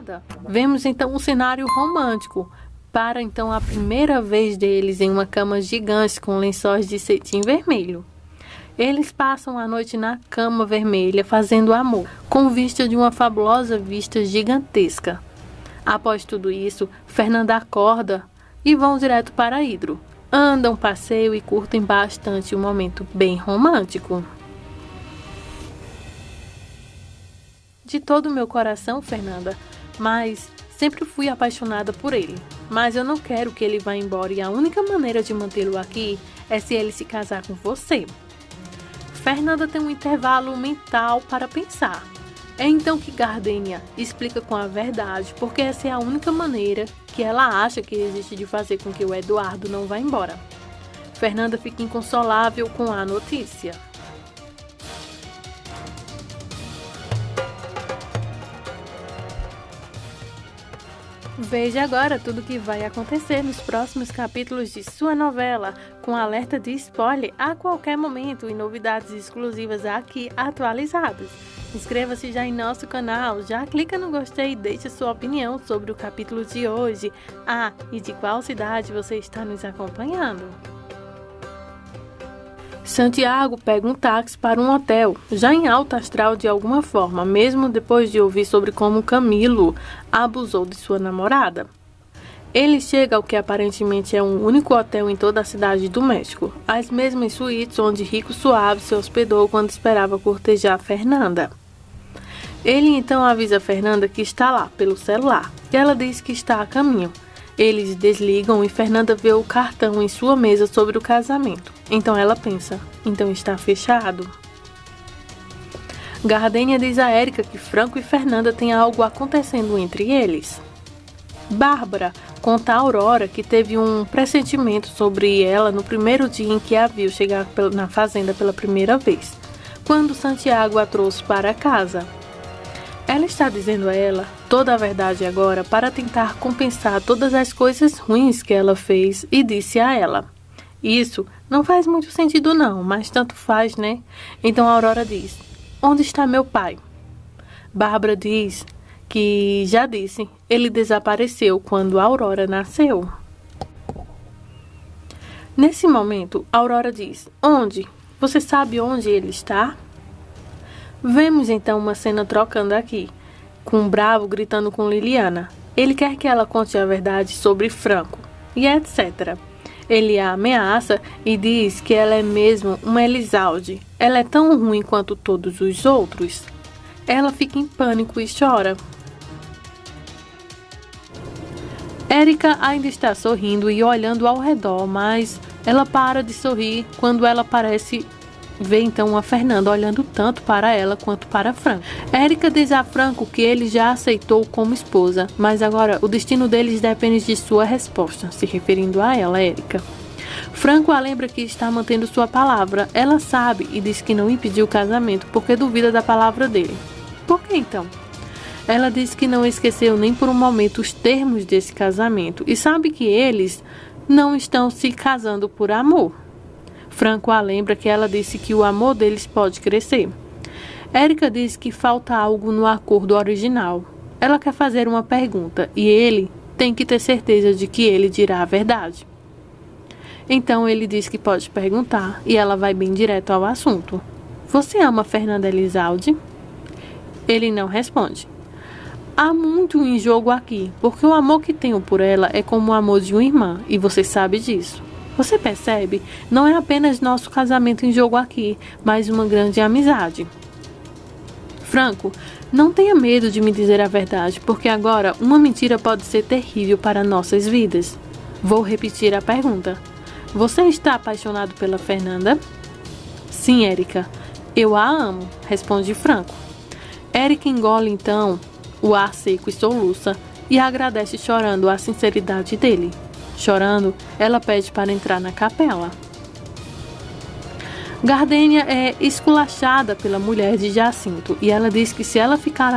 nada. Vemos então um cenário romântico. Para então a primeira vez deles em uma cama gigante com lençóis de cetim vermelho. Eles passam a noite na cama vermelha fazendo amor, com vista de uma fabulosa vista gigantesca. Após tudo isso, Fernanda acorda e vão direto para Hidro. Andam, passeiam e curtem bastante um momento bem romântico. De todo o meu coração, Fernanda, mas sempre fui apaixonada por ele. Mas eu não quero que ele vá embora e a única maneira de mantê-lo aqui é se ele se casar com você. Fernanda tem um intervalo mental para pensar. É então que Gardênia explica com a verdade, porque essa é a única maneira que ela acha que existe de fazer com que o Eduardo não vá embora. Fernanda fica inconsolável com a notícia. Veja agora tudo o que vai acontecer nos próximos capítulos de sua novela, com alerta de spoiler a qualquer momento e novidades exclusivas aqui atualizadas. Inscreva-se já em nosso canal, já clica no gostei e deixe sua opinião sobre o capítulo de hoje. E de qual cidade você está nos acompanhando? Santiago pega um táxi para um hotel, já em alta astral de alguma forma, mesmo depois de ouvir sobre como Camilo abusou de sua namorada. Ele chega ao que aparentemente é um único hotel em toda a cidade do México, as mesmas suítes onde Rico Suave se hospedou quando esperava cortejar Fernanda. Ele então avisa Fernanda que está lá pelo celular, e ela diz que está a caminho. Eles desligam e Fernanda vê o cartão em sua mesa sobre o casamento. Então ela pensa, então está fechado. Gardênia diz a Érica que Franco e Fernanda têm algo acontecendo entre eles. Bárbara conta a Aurora que teve um pressentimento sobre ela no primeiro dia em que a viu chegar na fazenda pela primeira vez, quando Santiago a trouxe para casa. Ela está dizendo a ela toda a verdade agora para tentar compensar todas as coisas ruins que ela fez e disse a ela: "Isso não faz muito sentido não, mas tanto faz, né?" Então a Aurora diz: "Onde está meu pai?" Bárbara diz que já disse, ele desapareceu quando a Aurora nasceu. Nesse momento, a Aurora diz: "Onde? Você sabe onde ele está?" Vemos então uma cena trocando aqui, com Bravo gritando com Liliana. Ele quer que ela conte a verdade sobre Franco, e etc. Ele a ameaça e diz que ela é mesmo uma Elisalde. Ela é tão ruim quanto todos os outros. Ela fica em pânico e chora. Érica ainda está sorrindo e olhando ao redor, mas ela para de sorrir quando ela parece ver então a Fernanda olhando tanto para ela quanto para Franco. Érica diz a Franco que ele já aceitou como esposa, mas agora o destino deles depende de sua resposta, se referindo a ela, Érica. Franco a lembra que está mantendo sua palavra. Ela sabe e diz que não impediu o casamento porque duvida da palavra dele. Por que então? Ela diz que não esqueceu nem por um momento os termos desse casamento e sabe que eles não estão se casando por amor. Franco a lembra que ela disse que o amor deles pode crescer. Érica diz que falta algo no acordo original. Ela quer fazer uma pergunta e ele tem que ter certeza de que ele dirá a verdade. Então ele diz que pode perguntar e ela vai bem direto ao assunto. Você ama Fernanda Elizalde? Ele não responde. Há muito em jogo aqui, porque o amor que tenho por ela é como o amor de uma irmã, e você sabe disso. Você percebe? Não é apenas nosso casamento em jogo aqui, mas uma grande amizade. Franco, não tenha medo de me dizer a verdade, porque agora uma mentira pode ser terrível para nossas vidas. Vou repetir a pergunta. Você está apaixonado pela Fernanda? Sim, Érica. Eu a amo, responde Franco. Érica engole então o ar seco e soluça e agradece chorando a sinceridade dele. Chorando, ela pede para entrar na capela. Gardênia é esculachada pela mulher de Jacinto e ela diz que se ela ficar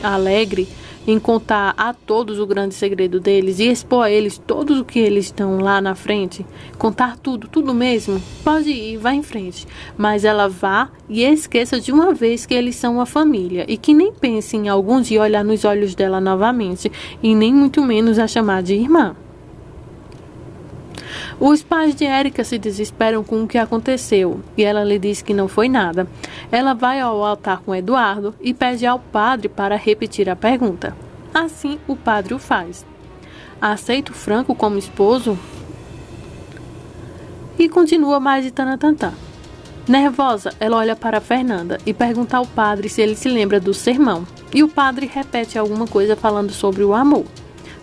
alegre, em contar a todos o grande segredo deles e expor a eles todos o que eles estão lá na frente, contar tudo mesmo, pode ir, vá em frente, mas ela vá e esqueça de uma vez que eles são uma família e que nem pense em algum dia olhar nos olhos dela novamente e nem muito menos a chamar de irmã. Os pais de Erika se desesperam com o que aconteceu e ela lhe diz que não foi nada. Ela vai ao altar com Eduardo e pede ao padre para repetir a pergunta. Assim, o padre o faz. Aceita o Franco como esposo? E continua mais de tanatantã. Nervosa, ela olha para Fernanda e pergunta ao padre se ele se lembra do sermão. E o padre repete alguma coisa falando sobre o amor.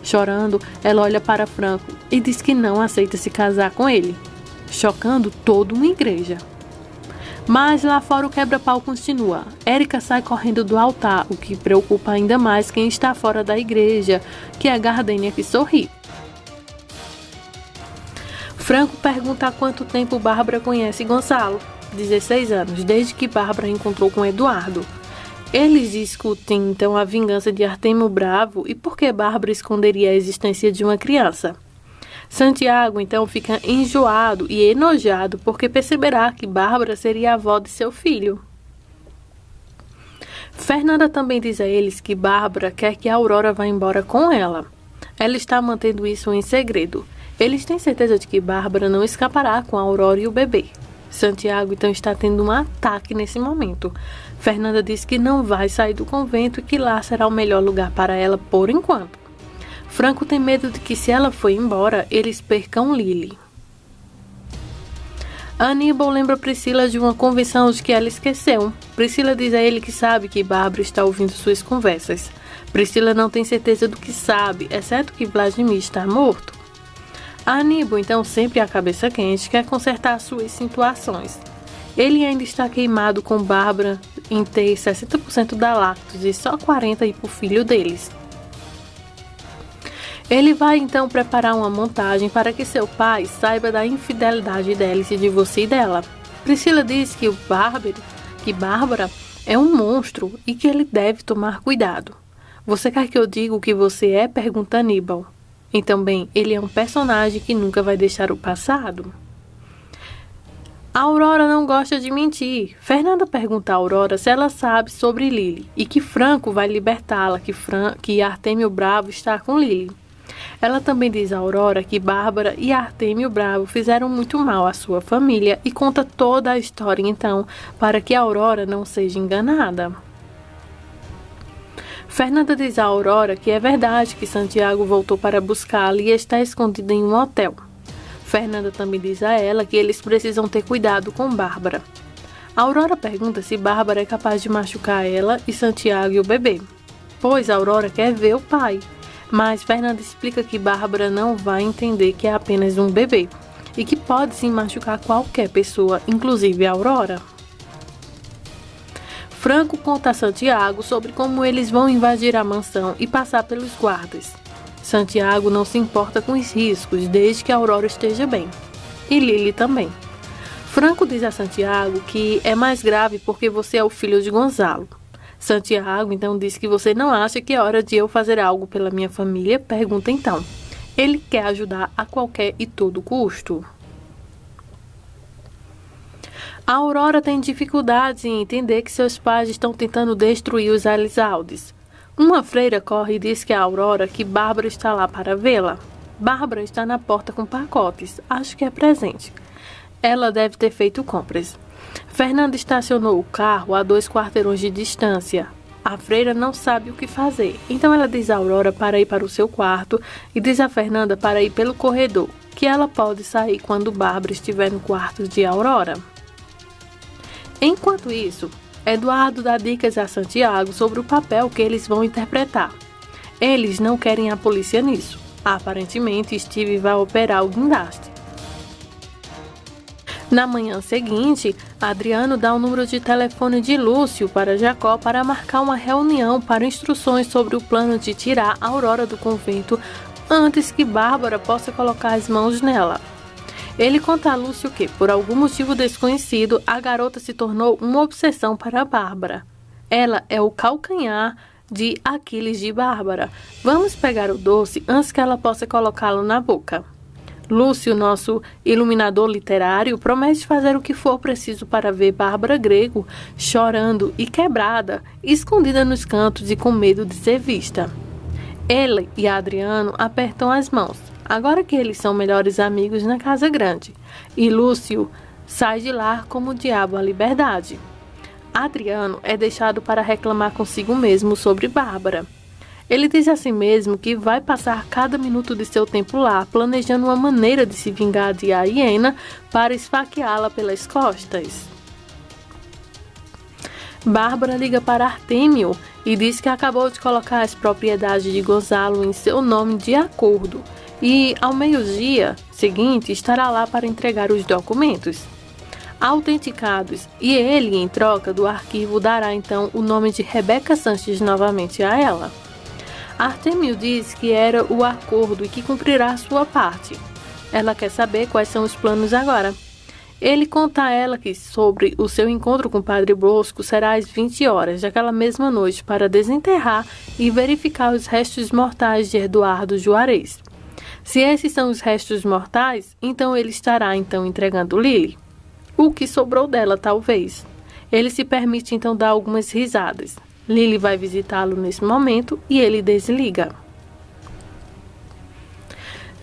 Chorando, ela olha para Franco e diz que não aceita se casar com ele, chocando toda uma igreja. Mas lá fora o quebra-pau continua. Erika sai correndo do altar, o que preocupa ainda mais quem está fora da igreja, que é a Gardênia, que sorri. Franco pergunta há quanto tempo Bárbara conhece Gonçalo. 16 anos, desde que Bárbara encontrou com Eduardo. Eles discutem então a vingança de Artêmio Bravo e por que Bárbara esconderia a existência de uma criança. Santiago então fica enjoado e enojado porque perceberá que Bárbara seria a avó de seu filho. Fernanda também diz a eles que Bárbara quer que a Aurora vá embora com ela. Ela está mantendo isso em segredo. Eles têm certeza de que Bárbara não escapará com a Aurora e o bebê. Santiago então está tendo um ataque nesse momento. Fernanda diz que não vai sair do convento e que lá será o melhor lugar para ela por enquanto. Franco tem medo de que se ela for embora, eles percam Lily. Aníbal lembra Priscila de uma convenção de que ela esqueceu. Priscila diz a ele que sabe que Bárbara está ouvindo suas conversas. Priscila não tem certeza do que sabe, exceto que Vladimir está morto. Aníbal, então, sempre a cabeça quente, quer consertar suas situações. Ele ainda está queimado com Bárbara em ter 60% da Lactos e só 40% ir para o filho deles. Ele vai então preparar uma montagem para que seu pai saiba da infidelidade dela e se divorcie dela. Priscila diz que Bárbara é um monstro e que ele deve tomar cuidado. Você quer que eu diga o que você é? Pergunta Aníbal. Então, bem, ele é um personagem que nunca vai deixar o passado. A Aurora não gosta de mentir. Fernanda pergunta a Aurora se ela sabe sobre Lily e que Franco vai libertá-la, que Artêmio Bravo está com Lily. Ela também diz a Aurora que Bárbara e Artêmio Bravo fizeram muito mal à sua família e conta toda a história então para que a Aurora não seja enganada. Fernanda diz a Aurora que é verdade que Santiago voltou para buscá-la e está escondido em um hotel. Fernanda também diz a ela que eles precisam ter cuidado com Bárbara. A Aurora pergunta se Bárbara é capaz de machucar ela e Santiago e o bebê, pois a Aurora quer ver o pai. Mas Fernanda explica que Bárbara não vai entender que é apenas um bebê e que pode sim machucar qualquer pessoa, inclusive a Aurora. Franco conta a Santiago sobre como eles vão invadir a mansão e passar pelos guardas. Santiago não se importa com os riscos, desde que a Aurora esteja bem. E Lily também. Franco diz a Santiago que é mais grave porque você é o filho de Gonzalo. Santiago então diz que você não acha que é hora de eu fazer algo pela minha família? Pergunta então. Ele quer ajudar a qualquer e todo custo. A Aurora tem dificuldades em entender que seus pais estão tentando destruir os Elizaldes. Uma freira corre e diz que a Aurora que Bárbara está lá para vê-la. Bárbara está na porta com pacotes, acho que é presente. Ela deve ter feito compras. Fernanda estacionou o carro a 2 quarteirões de distância. A freira não sabe o que fazer, então ela diz a Aurora para ir para o seu quarto e diz a Fernanda para ir pelo corredor, que ela pode sair quando Bárbara estiver no quarto de Aurora. Enquanto isso, Eduardo dá dicas a Santiago sobre o papel que eles vão interpretar. Eles não querem a polícia nisso. Aparentemente, Steve vai operar o guindaste. Na manhã seguinte, Adriano dá o número de telefone de Lúcio para Jacó para marcar uma reunião para instruções sobre o plano de tirar a Aurora do convento antes que Bárbara possa colocar as mãos nela. Ele conta a Lúcio que, por algum motivo desconhecido, a garota se tornou uma obsessão para Bárbara. Ela é o calcanhar de Aquiles de Bárbara. Vamos pegar o doce antes que ela possa colocá-lo na boca. Lúcio, nosso iluminador literário, promete fazer o que for preciso para ver Bárbara Grego chorando e quebrada, escondida nos cantos e com medo de ser vista. Ele e Adriano apertam as mãos, agora que eles são melhores amigos na casa grande, e Lúcio sai de lá como o diabo à liberdade. Adriano é deixado para reclamar consigo mesmo sobre Bárbara. Ele diz a si mesmo que vai passar cada minuto de seu tempo lá, planejando uma maneira de se vingar de a hiena para esfaqueá-la pelas costas. Bárbara liga para Artêmio e diz que acabou de colocar as propriedades de Gonzalo em seu nome de acordo e, ao meio-dia seguinte, estará lá para entregar os documentos autenticados, e ele, em troca do arquivo, dará então o nome de Rebeca Sanches novamente a ela. Artêmio diz que era o acordo e que cumprirá sua parte. Ela quer saber quais são os planos agora. Ele conta a ela que sobre o seu encontro com o Padre Bosco será às 20 horas daquela mesma noite para desenterrar e verificar os restos mortais de Eduardo Juarez. Se esses são os restos mortais, então ele estará entregando Lily. O que sobrou dela, talvez. Ele se permite então dar algumas risadas. Lily vai visitá-lo nesse momento e ele desliga.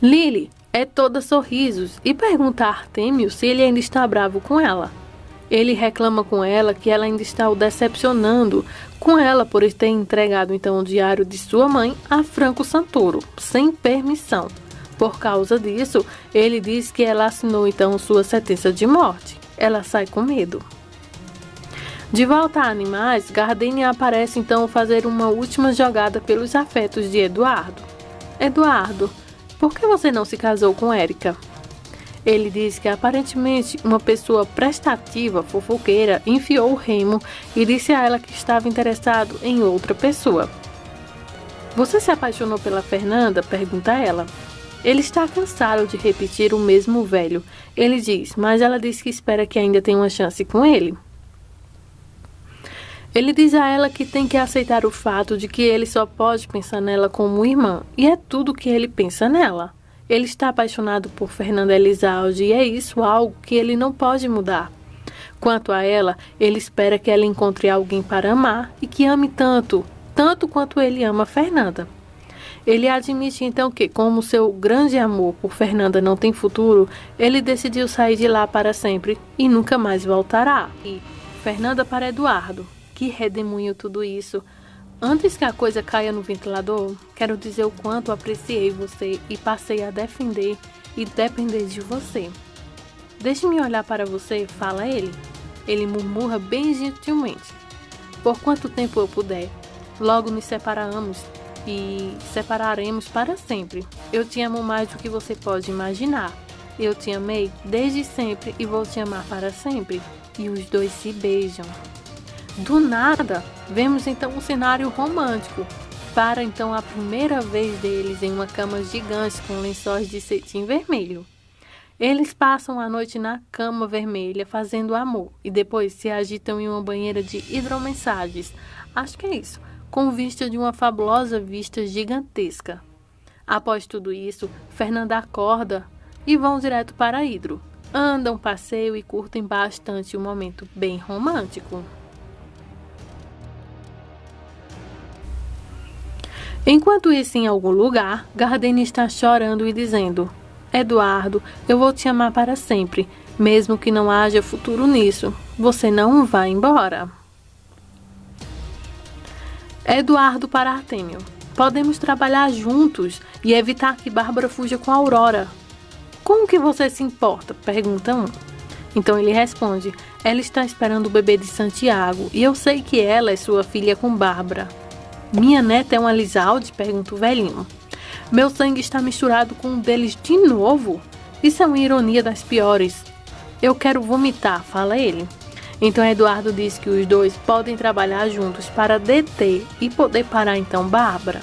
Lily é toda sorrisos e pergunta a Artêmio se ele ainda está bravo com ela. Ele reclama com ela que ela ainda está o decepcionando com ela por ter entregado então o diário de sua mãe a Franco Santoro, sem permissão. Por causa disso, ele diz que ela assinou então sua sentença de morte. Ela sai com medo. De volta a Animais, Gardenia aparece então fazer uma última jogada pelos afetos de Eduardo. Eduardo, por que você não se casou com Érica? Ele diz que aparentemente uma pessoa prestativa, fofoqueira, enfiou o remo e disse a ela que estava interessado em outra pessoa. Você se apaixonou pela Fernanda? Pergunta ela. Ele está cansado de repetir o mesmo velho. Ele diz, mas ela diz que espera que ainda tenha uma chance com ele. Ele diz a ela que tem que aceitar o fato de que ele só pode pensar nela como irmã, e é tudo que ele pensa nela. Ele está apaixonado por Fernanda Elizalde e é isso algo que ele não pode mudar. Quanto a ela, ele espera que ela encontre alguém para amar e que ame tanto, tanto quanto ele ama Fernanda. Ele admite então que, como seu grande amor por Fernanda não tem futuro, ele decidiu sair de lá para sempre e nunca mais voltará. E Fernanda para Eduardo. Que redemoinho tudo isso. Antes que a coisa caia no ventilador, quero dizer o quanto apreciei você e passei a defender e depender de você. Deixe-me olhar para você, fala ele. Ele murmura bem gentilmente. Por quanto tempo eu puder. Logo nos separamos e separaremos para sempre. Eu te amo mais do que você pode imaginar. Eu te amei desde sempre e vou te amar para sempre. E os dois se beijam. Do nada, vemos então um cenário romântico. Para então a primeira vez deles em uma cama gigante com lençóis de cetim vermelho. Eles passam a noite na cama vermelha fazendo amor e depois se agitam em uma banheira de hidromassagens. Acho que é isso, com vista de uma fabulosa vista gigantesca. Após tudo isso, Fernanda acorda e vão direto para a hidro. Andam, passeiam e curtem bastante um momento bem romântico. Enquanto isso, em algum lugar, Gardenia está chorando e dizendo: Eduardo, eu vou te amar para sempre, mesmo que não haja futuro nisso. Você não vai embora. Eduardo para Artêmio: podemos trabalhar juntos e evitar que Bárbara fuja com a Aurora. Como que você se importa? Pergunta um. Então ele responde: ela está esperando o bebê de Santiago e eu sei que ela é sua filha com Bárbara. Minha neta é uma Elizalde? Pergunta o velhinho. Meu sangue está misturado com um deles de novo? Isso é uma ironia das piores. Eu quero vomitar, fala ele. Então Eduardo diz que os dois podem trabalhar juntos para deter e poder parar então Bárbara.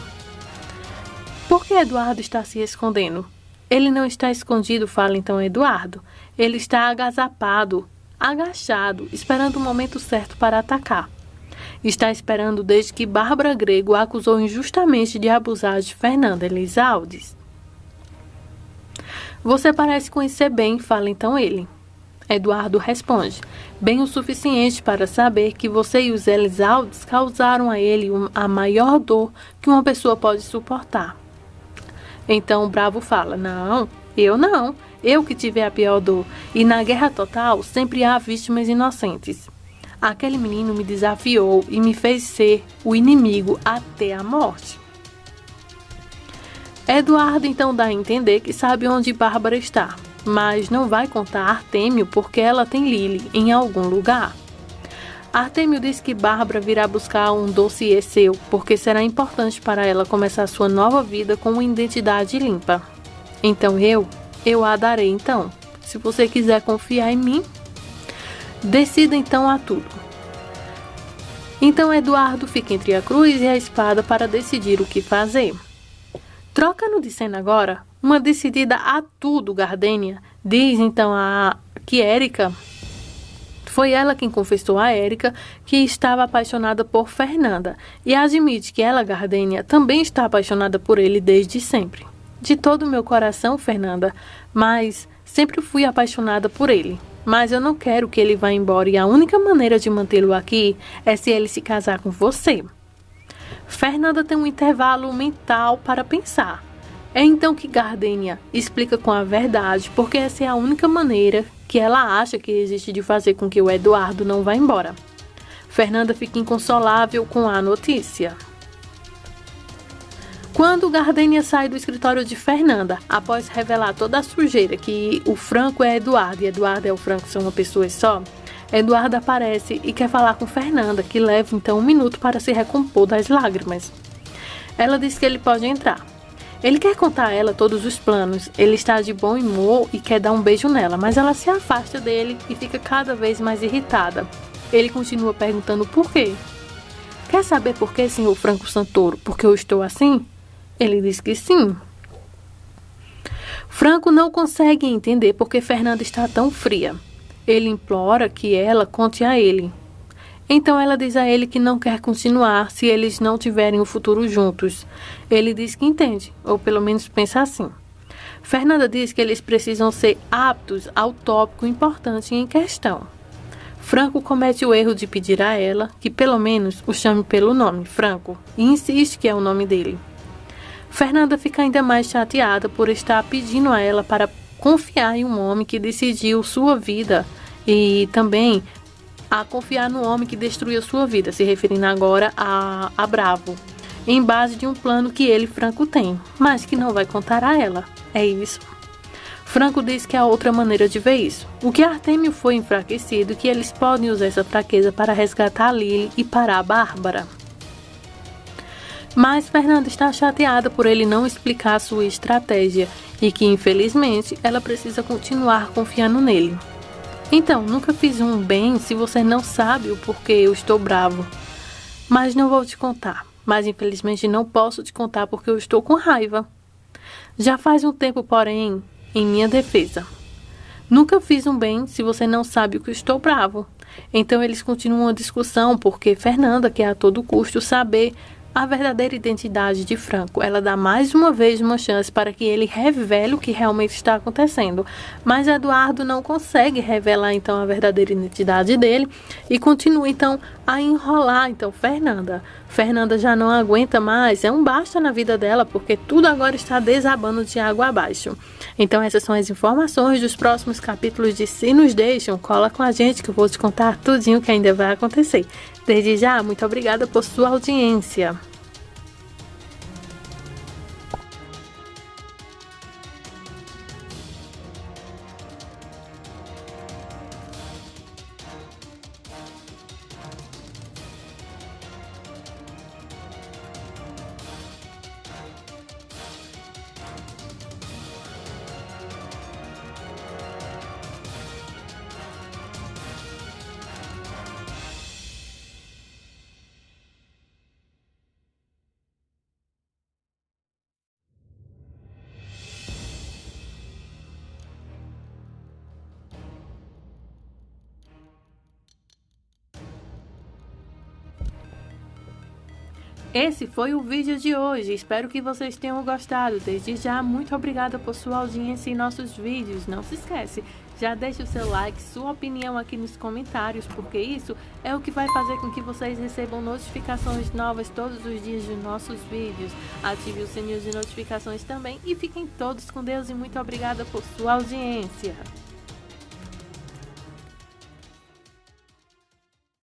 Por que Eduardo está se escondendo? Ele não está escondido, fala então Eduardo. Ele está agazapado, agachado, esperando o momento certo para atacar. Está esperando desde que Bárbara Grego a acusou injustamente de abusar de Fernanda Elizaldes. Você parece conhecer bem, fala então ele. Eduardo responde, bem o suficiente para saber que você e os Elizaldes causaram a ele a maior dor que uma pessoa pode suportar. Então o Bravo fala, não, eu que tive a pior dor, e na guerra total sempre há vítimas inocentes. Aquele menino me desafiou e me fez ser o inimigo até a morte. Eduardo então dá a entender que sabe onde Bárbara está, mas não vai contar a Artêmio porque ela tem Lily em algum lugar. Artêmio diz que Bárbara virá buscar um dossiê seu, porque será importante para ela começar sua nova vida com uma identidade limpa. Então eu a darei então. Se você quiser confiar em mim, decida então a tudo. Então Eduardo fica entre a cruz e a espada para decidir o que fazer. Trocando de cena agora, uma decidida a tudo Gardênia diz então que Érica, foi ela quem confessou a Érica que estava apaixonada por Fernanda e admite que ela, Gardênia, também está apaixonada por ele desde sempre. De todo o meu coração, Fernanda, mas sempre fui apaixonada por ele. Mas eu não quero que ele vá embora e a única maneira de mantê-lo aqui é se ele se casar com você. Fernanda tem um intervalo mental para pensar. É então que Gardênia explica com a verdade porque essa é a única maneira que ela acha que existe de fazer com que o Eduardo não vá embora. Fernanda fica inconsolável com a notícia. Quando Gardênia sai do escritório de Fernanda, após revelar toda a sujeira que o Franco é Eduardo e Eduardo é o Franco, são uma pessoa só, Eduardo aparece e quer falar com Fernanda, que leva então 1 minuto para se recompor das lágrimas. Ela diz que ele pode entrar. Ele quer contar a ela todos os planos, ele está de bom humor e quer dar um beijo nela, mas ela se afasta dele e fica cada vez mais irritada. Ele continua perguntando por quê. Quer saber por quê, senhor Franco Santoro? Porque eu estou assim? Ele diz que sim. Franco não consegue entender por que Fernanda está tão fria. Ele implora que ela conte a ele. Então ela diz a ele que não quer continuar se eles não tiverem o futuro juntos. Ele diz que entende, ou pelo menos pensa assim. Fernanda diz que eles precisam ser aptos ao tópico importante em questão. Franco comete o erro de pedir a ela que pelo menos o chame pelo nome, Franco, e insiste que é o nome dele. Fernanda fica ainda mais chateada por estar pedindo a ela para confiar em um homem que decidiu sua vida e também a confiar no homem que destruiu sua vida, se referindo agora a Bravo, em base de um plano que ele, Franco, tem, mas que não vai contar a ela. É isso. Franco diz que há outra maneira de ver isso. O que Artêmio foi enfraquecido, que eles podem usar essa fraqueza para resgatar Lily e parar a Bárbara. Mas Fernanda está chateada por ele não explicar sua estratégia e que, infelizmente, ela precisa continuar confiando nele. Então, nunca fiz um bem se você não sabe o porquê eu estou bravo. Mas não vou te contar. Mas, infelizmente, não posso te contar porque eu estou com raiva. Já faz um tempo, porém, em minha defesa. Nunca fiz um bem se você não sabe o que estou bravo. Então, eles continuam a discussão porque Fernanda quer a todo custo saber a verdadeira identidade de Franco. Ela dá mais uma vez uma chance para que ele revele o que realmente está acontecendo. Mas Eduardo não consegue revelar então a verdadeira identidade dele e continua então a enrolar então Fernanda já não aguenta mais, é um basta na vida dela porque tudo agora está desabando de água abaixo. Então essas são as informações dos próximos capítulos de Se Nos Deixam. Cola com a gente que eu vou te contar tudinho que ainda vai acontecer. Desde já, muito obrigada por sua audiência. Esse foi o vídeo de hoje, espero que vocês tenham gostado. Desde já, muito obrigada por sua audiência em nossos vídeos. Não se esquece, já deixe o seu like, sua opinião aqui nos comentários, porque isso é o que vai fazer com que vocês recebam notificações novas todos os dias de nossos vídeos. Ative o sininho de notificações também e fiquem todos com Deus e muito obrigada por sua audiência.